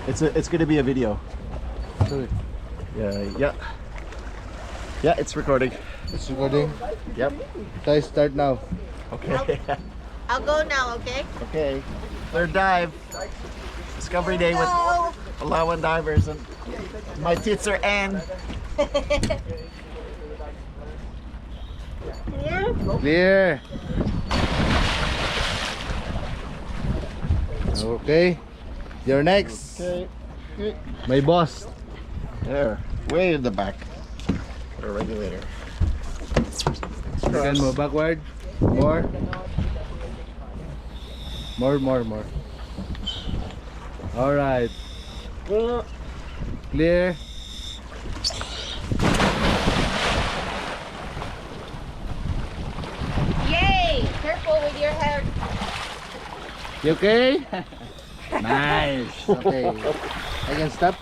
It's gonna be a video. Yeah. It's recording. It's recording. Yep. Okay, start now. Okay. I'll go now, okay? Okay. Third dive. Discovery day with Palawan divers, and my tits are N. Clear. Okay. You're next. Okay. My boss. There. Way in the back. Put a regulator. Again mo backward. More. More. All right. Clear. Yay! Careful with your hair. You okay? Nice. Okay. I can stop.